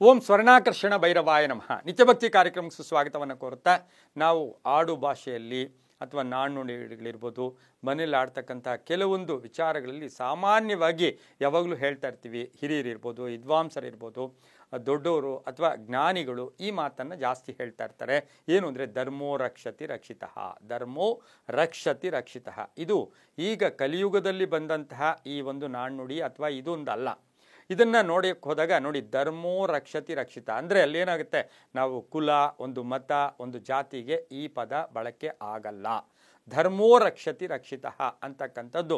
ಓಂ ಸ್ವರ್ಣಾಕರ್ಷಣ ಭೈರವಾಯ ನಮಃ. ನಿತ್ಯಭಕ್ತಿ ಕಾರ್ಯಕ್ರಮಕ್ಕೆ ಸುಸ್ವಾಗತವನ್ನು ಕೋರುತ್ತಾ ನಾವು ಆಡು ಭಾಷೆಯಲ್ಲಿ ಅಥವಾ ನಾಣ್ಣುಡಿಗಳಿರ್ಬೋದು, ಮನೇಲಿ ಆಡ್ತಕ್ಕಂಥ ಕೆಲವೊಂದು ವಿಚಾರಗಳಲ್ಲಿ ಸಾಮಾನ್ಯವಾಗಿ ಯಾವಾಗಲೂ ಹೇಳ್ತಾ ಇರ್ತೀವಿ. ಹಿರಿಯರಿರ್ಬೋದು, ವಿದ್ವಾಂಸರಿರ್ಬೋದು, ದೊಡ್ಡವರು ಅಥವಾ ಜ್ಞಾನಿಗಳು ಈ ಮಾತನ್ನು ಜಾಸ್ತಿ ಹೇಳ್ತಾ ಇರ್ತಾರೆ. ಏನು ಅಂದರೆ ಧರ್ಮೋ ರಕ್ಷತಿ ರಕ್ಷಿತಃ, ಧರ್ಮೋ ರಕ್ಷತಿ ರಕ್ಷಿತಃ. ಇದು ಈಗ ಕಲಿಯುಗದಲ್ಲಿ ಬಂದಂತಹ ಈ ಒಂದು ನಾಣ್ಣುಡಿ ಅಥವಾ ಇದೊಂದಲ್ಲ. ಇದನ್ನು ನೋಡಕ್ಕೆ ಹೋದಾಗ ನೋಡಿ, ಧರ್ಮೋ ರಕ್ಷತಿ ರಕ್ಷಿತ ಅಂದರೆ ಅಲ್ಲೇನಾಗುತ್ತೆ, ನಾವು ಕುಲ, ಒಂದು ಮತ, ಒಂದು ಜಾತಿಗೆ ಈ ಪದ ಬಳಕೆ ಆಗಲ್ಲ. ಧರ್ಮೋ ರಕ್ಷತಿ ರಕ್ಷಿತಃ ಅಂತಕ್ಕಂಥದ್ದು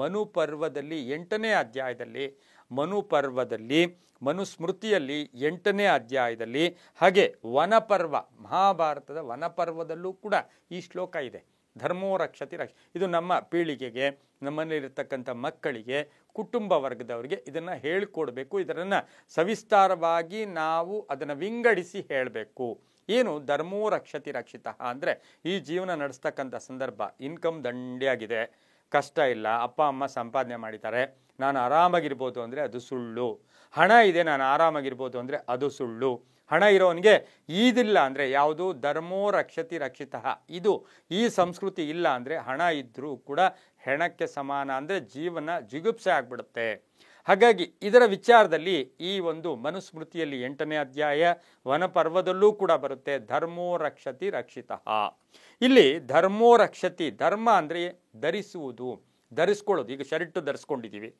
ಮನುಪರ್ವದಲ್ಲಿ 8ನೇ ಅಧ್ಯಾಯದಲ್ಲಿ, ಮನುಪರ್ವದಲ್ಲಿ, ಮನುಸ್ಮೃತಿಯಲ್ಲಿ 8ನೇ ಅಧ್ಯಾಯದಲ್ಲಿ, ಹಾಗೆ ವನಪರ್ವ, ಮಹಾಭಾರತದ ವನಪರ್ವದಲ್ಲೂ ಕೂಡ ಈ ಶ್ಲೋಕ ಇದೆ. ಧರ್ಮೋ ರಕ್ಷತಿ ಇದು ನಮ್ಮ ಪೀಳಿಗೆಗೆ, ನಮ್ಮಲ್ಲಿರ್ತಕ್ಕಂಥ ಮಕ್ಕಳಿಗೆ, ಕುಟುಂಬ ವರ್ಗದವರಿಗೆ ಇದನ್ನು ಹೇಳಿಕೊಡ್ಬೇಕು. ಇದನ್ನು ಸವಿಸ್ತಾರವಾಗಿ ನಾವು ಅದನ್ನು ವಿಂಗಡಿಸಿ ಹೇಳಬೇಕು. ಏನು ಧರ್ಮೋ ರಕ್ಷತಿ ರಕ್ಷಿತ ಅಂದರೆ, ಈ ಜೀವನ ನಡೆಸ್ತಕ್ಕಂಥ ಸಂದರ್ಭ, ಇನ್ಕಮ್ ದಂಡಿಯಾಗಿದೆ, ಕಷ್ಟ ಇಲ್ಲ, ಅಪ್ಪ ಅಮ್ಮ ಸಂಪಾದನೆ ಮಾಡಿದ್ದಾರೆ, ನಾನು ಆರಾಮಾಗಿರ್ಬೋದು ಅಂದರೆ ಅದು ಸುಳ್ಳು. ಹಣ ಇದೆ, ನಾನು ಆರಾಮಾಗಿರ್ಬೋದು ಅಂದರೆ ಅದು ಸುಳ್ಳು. ಹಣ ಇರೋನಿಗೆ ಈದಿಲ್ಲ ಅಂದರೆ ಯಾವುದು? ಧರ್ಮೋ ರಕ್ಷತಿ ರಕ್ಷಿತ. ಇದು ಈ ಸಂಸ್ಕೃತಿ ಇಲ್ಲ ಅಂದರೆ ಹಣ ಇದ್ದರೂ ಕೂಡ ಹೆಣಕ್ಕೆ ಸಮಾನ, ಅಂದರೆ ಜೀವನ ಜಿಗುಪ್ಸೆ ಆಗ್ಬಿಡುತ್ತೆ. ಹಾಗಾಗಿ ಇದರ ವಿಚಾರದಲ್ಲಿ ಈ ಒಂದು ಮನುಸ್ಮೃತಿಯಲ್ಲಿ 8ನೇ ಅಧ್ಯಾಯ, ವನಪರ್ವದಲ್ಲೂ ಕೂಡ ಬರುತ್ತೆ ಧರ್ಮೋ ರಕ್ಷತಿ ರಕ್ಷಿತ. ಇಲ್ಲಿ ಧರ್ಮೋ ರಕ್ಷತಿ, ಧರ್ಮ ಅಂದರೆ ಧರಿಸುವುದು, ಧರಿಸ್ಕೊಳ್ಳೋದು. ಈಗ ಶರ್ಟು ಧರಿಸ್ಕೊಂಡಿದ್ದೀವಿ,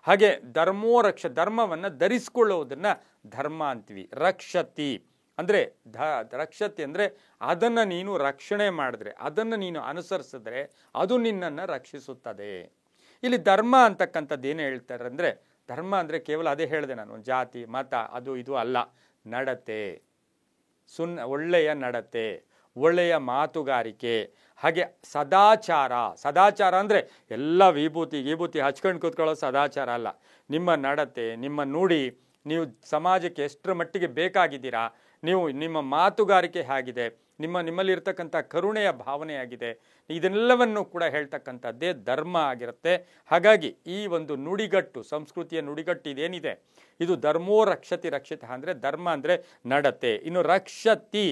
ಹಾಗೆ ಧರ್ಮೋ ಧರ್ಮವನ್ನು ಧರಿಸ್ಕೊಳ್ಳೋದನ್ನು ಧರ್ಮ ಅಂತೀವಿ. ರಕ್ಷತಿ ಅಂದರೆ ರಕ್ಷತಿ ಅಂದರೆ ಅದನ್ನು ನೀನು ರಕ್ಷಣೆ ಮಾಡಿದ್ರೆ, ಅದನ್ನು ನೀನು ಅನುಸರಿಸಿದ್ರೆ ಅದು ನಿನ್ನನ್ನು ರಕ್ಷಿಸುತ್ತದೆ. ಇಲ್ಲಿ ಧರ್ಮ ಅಂತಕ್ಕಂಥದ್ದು ಏನು ಹೇಳ್ತಾರೆ ಅಂದರೆ, ಧರ್ಮ ಅಂದರೆ ಕೇವಲ ಅದೇ ಹೇಳಿದೆ ನಾನು, ಜಾತಿ ಮತ ಅದು ಇದು ಅಲ್ಲ. ನಡತೆ, ಒಳ್ಳೆಯ ನಡತೆ, ಒಳ್ಳೆಯ ಮಾತುಗಾರಿಕೆ, ಹಾಗೆ ಸದಾಚಾರ. ಸದಾಚಾರ ಅಂದರೆ ಎಲ್ಲ ವಿಭೂತಿ ಹಚ್ಕೊಂಡು ಕೂತ್ಕೊಳ್ಳೋ ಸದಾಚಾರ ಅಲ್ಲ. ನಿಮ್ಮ ನಡತೆ, ನಿಮ್ಮ ನುಡಿ, ನೀವು ಸಮಾಜಕ್ಕೆ ಎಷ್ಟರ ಮಟ್ಟಿಗೆ ಬೇಕಾಗಿದ್ದೀರಾ, ನಿಮ್ಮ ಮಾತುಗಾರಿಕೆ ಹೇಗಿದೆ, ನಿಮ್ಮಲ್ಲಿರ್ತಕ್ಕಂಥ ಕರುಣೆಯ ಭಾವನೆಯಾಗಿದೆ, ಇದನ್ನೆಲ್ಲವನ್ನು ಕೂಡ ಹೇಳ್ತಕ್ಕಂಥದ್ದೇ ಧರ್ಮ ಆಗಿರುತ್ತೆ. ಹಾಗಾಗಿ ಈ ಒಂದು ನುಡಿಗಟ್ಟು, ಸಂಸ್ಕೃತಿಯ ನುಡಿಗಟ್ಟು ಇದೇನಿದೆ, ಇದು ಧರ್ಮೋ ರಕ್ಷತಿ ರಕ್ಷಿತ ಅಂದರೆ ಧರ್ಮ ಅಂದರೆ ನಡತೆ. ಇನ್ನು ರಕ್ಷತಿ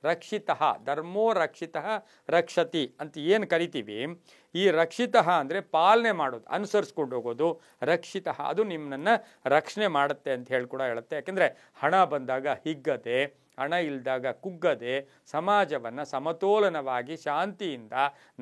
ರಕ್ಷಿತ, ಧರ್ಮೋ ರಕ್ಷಿತ ರಕ್ಷತಿ ಅಂತ ಏನು ಕರಿತೀವಿ, ಈ ರಕ್ಷಿತ ಅಂದರೆ ಪಾಲನೆ ಮಾಡೋದು, ಅನುಸರಿಸ್ಕೊಂಡು ಹೋಗೋದು. ರಕ್ಷಿತ ಅದು ನಿಮ್ಮನ್ನು ರಕ್ಷಣೆ ಮಾಡುತ್ತೆ ಅಂತ ಹೇಳಿ ಕೂಡ ಹೇಳುತ್ತೆ. ಯಾಕೆಂದರೆ ಹಣ ಬಂದಾಗ ಹಿಗ್ಗದೆ, ಹಣ ಇಲ್ದಾಗ ಕುಗ್ಗದೆ, ಸಮಾಜವನ್ನು ಸಮತೋಲನವಾಗಿ ಶಾಂತಿಯಿಂದ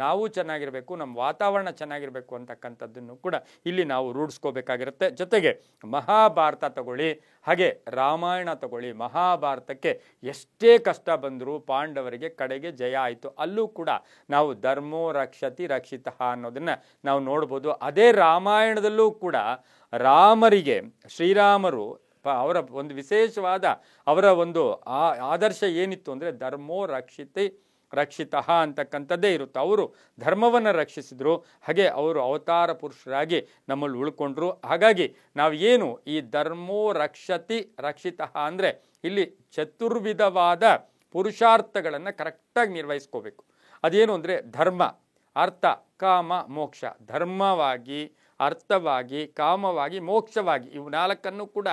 ನಾವು ಚೆನ್ನಾಗಿರಬೇಕು, ನಮ್ಮ ವಾತಾವರಣ ಚೆನ್ನಾಗಿರಬೇಕು ಅಂತಕ್ಕಂಥದ್ದನ್ನು ಕೂಡ ಇಲ್ಲಿ ನಾವು ರೂಢಿಸ್ಕೋಬೇಕಾಗಿರುತ್ತೆ. ಜೊತೆಗೆ ಮಹಾಭಾರತ ತಗೊಳ್ಳಿ, ಹಾಗೆ ರಾಮಾಯಣ ತಗೊಳ್ಳಿ. ಮಹಾಭಾರತಕ್ಕೆ ಎಷ್ಟೇ ಕಷ್ಟ ಬಂದರೂ ಪಾಂಡವರಿಗೆ ಕಡೆಗೆ ಜಯ ಆಯಿತು. ಅಲ್ಲೂ ಕೂಡ ನಾವು ಧರ್ಮೋ ರಕ್ಷತಿ ರಕ್ಷಿತ ಅನ್ನೋದನ್ನು ನಾವು ನೋಡ್ಬೋದು. ಅದೇ ರಾಮಾಯಣದಲ್ಲೂ ಕೂಡ ರಾಮರಿಗೆ, ಶ್ರೀರಾಮರು ಅವರ ಒಂದು ವಿಶೇಷವಾದ ಅವರ ಒಂದು ಆದರ್ಶ ಏನಿತ್ತು ಅಂದರೆ ಧರ್ಮೋ ರಕ್ಷಿತ ಅಂತಕ್ಕಂಥದ್ದೇ ಇರುತ್ತೆ. ಅವರು ಧರ್ಮವನ್ನು ರಕ್ಷಿಸಿದ್ರು, ಹಾಗೆ ಅವರು ಅವತಾರ ಪುರುಷರಾಗಿ ನಮ್ಮಲ್ಲಿ ಉಳ್ಕೊಂಡ್ರು. ಹಾಗಾಗಿ ನಾವು ಏನು ಈ ಧರ್ಮೋ ರಕ್ಷತಿ ರಕ್ಷಿತ ಅಂದರೆ ಇಲ್ಲಿ ಚತುರ್ವಿಧವಾದ ಪುರುಷಾರ್ಥಗಳನ್ನು ಕರೆಕ್ಟಾಗಿ ನಿರ್ವಹಿಸ್ಕೋಬೇಕು. ಅದೇನು ಅಂದರೆ ಧರ್ಮ, ಅರ್ಥ, ಕಾಮ, ಮೋಕ್ಷ. ಧರ್ಮವಾಗಿ, ಅರ್ಥವಾಗಿ, ಕಾಮವಾಗಿ, ಮೋಕ್ಷವಾಗಿ ಇವು 4 ಕೂಡ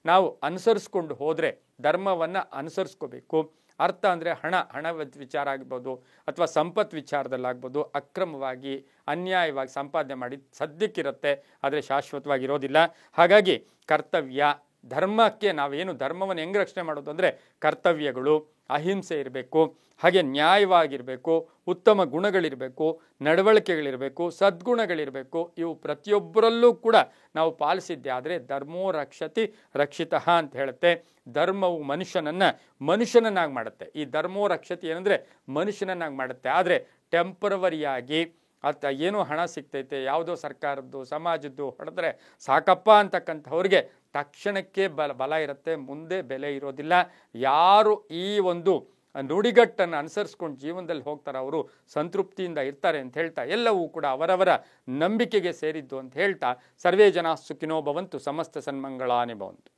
ನಾವು ಅನುಸರಿಸ್ಕೊಂಡು ಹೋದರೆ, ಧರ್ಮವನ್ನು ಅನುಸರಿಸ್ಕೋಬೇಕು. ಅರ್ಥ ಅಂದರೆ ಹಣ ವಿಚಾರ ಆಗ್ಬೋದು, ಅಥವಾ ಸಂಪತ್ತು ವಿಚಾರದಲ್ಲಾಗ್ಬೋದು. ಅಕ್ರಮವಾಗಿ, ಅನ್ಯಾಯವಾಗಿ ಸಂಪಾದನೆ ಮಾಡಿ ಸದ್ಯಕ್ಕಿರುತ್ತೆ, ಆದರೆ ಶಾಶ್ವತವಾಗಿರೋದಿಲ್ಲ. ಹಾಗಾಗಿ ಕರ್ತವ್ಯ, ಧರ್ಮಕ್ಕೆ ನಾವೇನು ಧರ್ಮವನ್ನು ಹೆಂಗೆ ರಕ್ಷಣೆ ಮಾಡೋದು ಅಂದರೆ ಕರ್ತವ್ಯಗಳು, ಅಹಿಂಸೆ ಇರಬೇಕು, ಹಾಗೆ ನ್ಯಾಯವಾಗಿರಬೇಕು, ಉತ್ತಮ ಗುಣಗಳಿರಬೇಕು, ನಡವಳಿಕೆಗಳಿರಬೇಕು, ಸದ್ಗುಣಗಳಿರಬೇಕು. ಇವು ಪ್ರತಿಯೊಬ್ಬರಲ್ಲೂ ಕೂಡ ನಾವು ಪಾಲಿಸಿದ್ದೆ ಆದರೆ ಧರ್ಮೋ ರಕ್ಷತಿ ರಕ್ಷಿತ ಅಂತ ಹೇಳುತ್ತೆ. ಧರ್ಮವು ಮನುಷ್ಯನನ್ನಾಗಿ ಮಾಡುತ್ತೆ. ಈ ಧರ್ಮೋ ರಕ್ಷತಿ ಏನಂದರೆ ಮನುಷ್ಯನನ್ನಾಗಿ ಮಾಡುತ್ತೆ. ಆದರೆ ಟೆಂಪರವರಿಯಾಗಿ ಏನೋ ಹಣ ಸಿಗ್ತೈತೆ, ಯಾವುದೋ ಸರ್ಕಾರದ್ದು ಸಮಾಜದ್ದು ಹೊಡೆದ್ರೆ ಸಾಕಪ್ಪ ಅಂತಕ್ಕಂಥವ್ರಿಗೆ ತಕ್ಷಣಕ್ಕೆ ಬಲ ಇರುತ್ತೆ, ಮುಂದೆ ಬೆಲೆ ಇರೋದಿಲ್ಲ. ಯಾರು ಈ ಒಂದು ನುಡಿಗಟ್ಟನ್ನು ಅನುಸರಿಸ್ಕೊಂಡು ಜೀವನದಲ್ಲಿ ಹೋಗ್ತಾರೆ ಅವರು ಸಂತೃಪ್ತಿಯಿಂದ ಇರ್ತಾರೆ ಅಂತ ಹೇಳ್ತಾ, ಎಲ್ಲವೂ ಕೂಡ ಅವರವರ ನಂಬಿಕೆಗೆ ಸೇರಿದ್ದು ಅಂತ ಹೇಳ್ತಾ, ಸರ್ವೇ ಜನ ಸುಖಿನೋ ಭವಂತು, ಸಮಸ್ತ ಸನ್ಮಂಗಳಾನಿ ಭವಂತು.